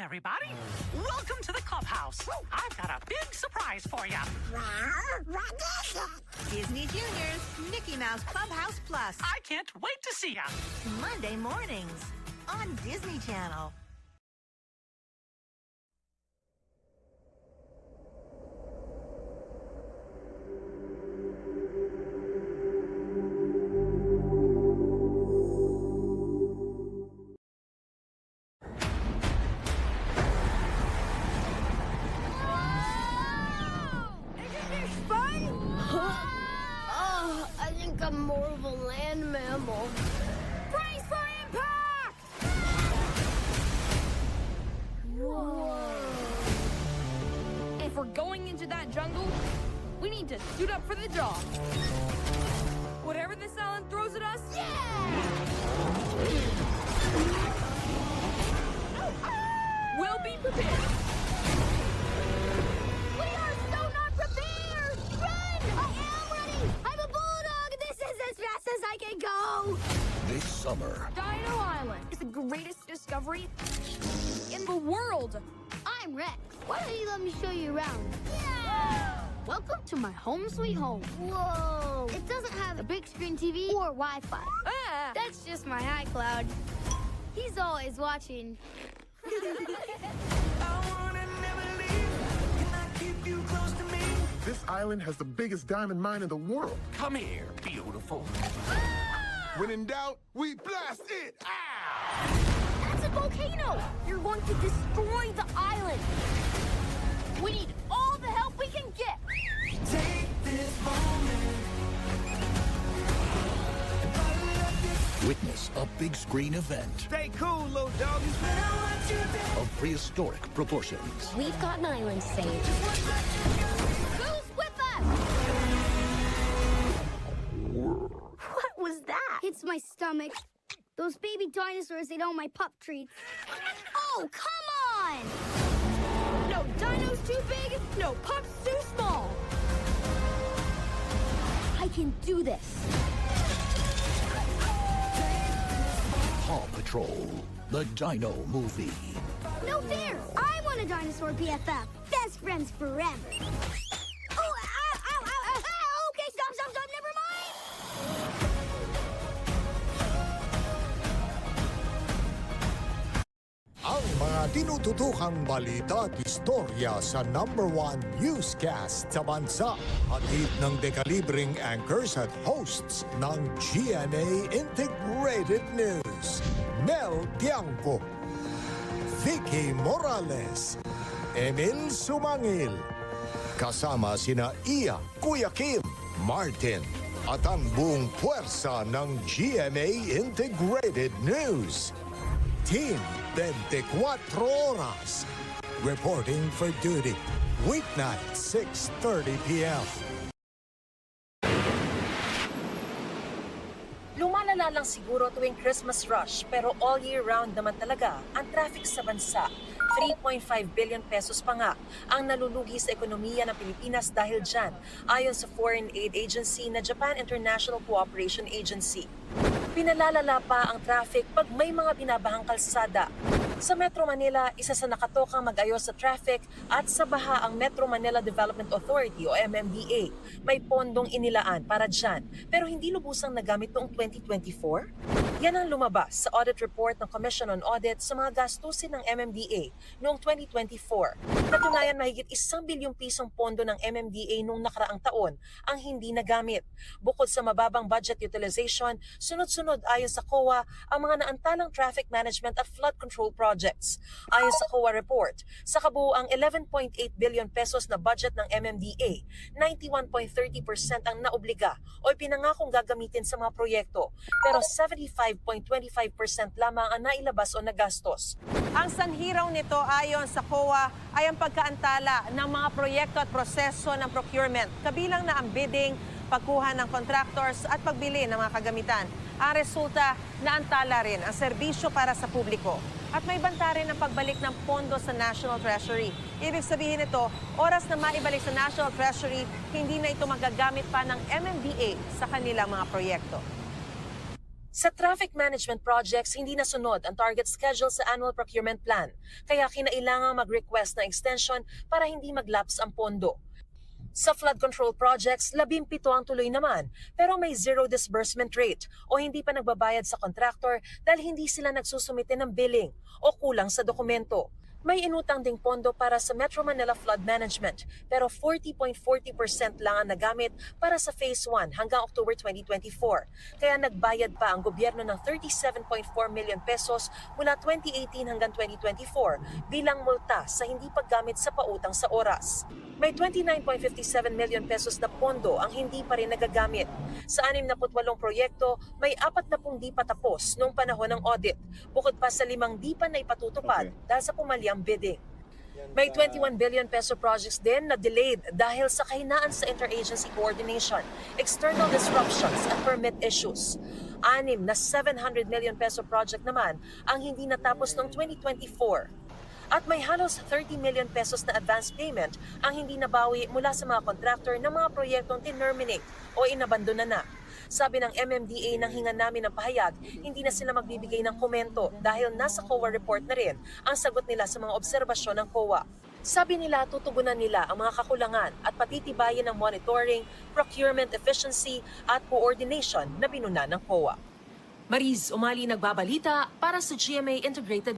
everybody. Welcome to the clubhouse. I've got a big surprise for you. What is it? Disney Junior's Mickey Mouse Clubhouse Plus. I can't wait to see ya. Monday mornings on Disney Channel. I think I'm more of a land mammal. Brace for impact! Whoa. If we're going into that jungle, we need to suit up for the job. Whatever this island throws at us, we'll be prepared. We are so not prepared! Run! I am ready! I'm a bulldog! This is as fast as I can go! This summer, Dino Island is the greatest discovery in the world. I'm Rex. Why don't you let me show you around? Yeah! Welcome to my home sweet home. Whoa! It doesn't have a big screen TV or Wi-Fi. Ah, That's just my iCloud. He's always watching. This island has the biggest diamond mine in the world. come here, beautiful. When in doubt, we blast it! That's a volcano! You're going to destroy the island! We need all the help we can get! Witness a big screen event Stay cool, little doggies. of prehistoric proportions. We've got an island saved. Who's with us? What was that? It's my stomach. Those baby dinosaurs ate all my pup treats. Oh, come on! no dino's too big, no pup's too small. I can do this. Paw Patrol, the Dino Movie. No fair! I want a dinosaur BFF. Best friends forever. Oh, ow, ow, ow, ow, ow. Okay, stop, never mind. Ang mga tinututukang balita at istorya sa #1 newscast sa bansa. Hatid ng dekalibreng anchors at hosts ng GMA Integrated News. Mel Tiangco, Vicky Morales, Emil Sumangil. Kasama sina Iya, Kuya Kim, Martin, at ang buong puwersa ng GMA Integrated News. Team 24 Oras. Reporting for duty. Weeknight, 6:30 p.m. Lumalala lang siguro tuwing Christmas rush pero all year round naman talaga ang traffic sa bansa. 3.5 billion pesos pa nga ang nalulugi sa ekonomiya ng Pilipinas dahil dyan, ayon sa foreign aid agency na Japan International Cooperation Agency. Pinalalala pa ang traffic pag may mga binabahang kalsada. Sa Metro Manila, isa sa nakatokang mag-ayos sa traffic at sa baha ang Metro Manila Development Authority o MMDA. May pondong inilaan para dyan pero hindi lubusang nagamit noong 2024? Yan ang lumabas sa audit report ng Commission on Audit sa mga gastusin ng MMDA noong 2024. Katunayan mahigit 1 bilyong pisong pondo ng MMDA noong nakaraang taon ang hindi nagamit. Bukod sa mababang budget utilization, sunod-sunod ayon sa COA ang mga naantalang traffic management at flood control projects. Ayon sa COA report, sa kabuuang 11.8 billion pesos na budget ng MMDA, 91.30% ang naobliga o ipinangakong gagamitin sa mga proyekto, pero 75.25% lamang ang nailabas o nagastos. Ang sanhiraw nito ayon sa COA ay ang pagkaantala ng mga proyekto at proseso ng procurement, kabilang na ang bidding, pagkuha ng contractors at pagbili ng mga kagamitan. Ang resulta, naantala rin ang serbisyo para sa publiko. At may banta rin ang pagbalik ng pondo sa National Treasury. Ibig sabihin nito, oras na maibalik sa National Treasury, hindi na ito magagamit pa ng MMDA sa kanilang mga proyekto. Sa traffic management projects, hindi nasunod ang target schedule sa annual procurement plan, kaya kinailangang mag-request ng extension para hindi mag-lapse ang pondo. Sa flood control projects, 17 ang tuloy naman, pero may zero disbursement rate o hindi pa nagbabayad sa contractor dahil hindi sila nagsusumite ng billing o kulang sa dokumento. May inutang ding pondo para sa Metro Manila Flood Management, pero 40.40% lang ang nagamit para sa Phase 1 hanggang October 2024. Kaya nagbayad pa ang gobyerno ng 37.4 million pesos mula 2018 hanggang 2024 bilang multa sa hindi paggamit sa pautang sa oras. May 29.57 million pesos na pondo ang hindi pa rin nagagamit. Sa 68 proyekto, may 40 di pa tapos noong panahon ng audit, bukod pa sa 5 di pa na ipatutupad dahil sa pumalyang bidding. May 21 billion peso projects din na delayed dahil sa kahinaan sa interagency coordination, external disruptions at permit issues. 6 na 700 million peso project naman ang hindi natapos noong 2024. At may halos 30 million pesos na advance payment ang hindi nabawi mula sa mga contractor ng mga proyektong tinerminate o inabandona na. Sabi ng MMDA nang hingan namin ng pahayag, hindi na sila magbibigay ng komento dahil nasa COA report na rin ang sagot nila sa mga obserbasyon ng COA. Sabi nila tutugunan nila ang mga kakulangan at patitibayin ang monitoring, procurement efficiency at coordination na binuna ng COA. Mariz Umali nagbabalita para sa GMA Integrated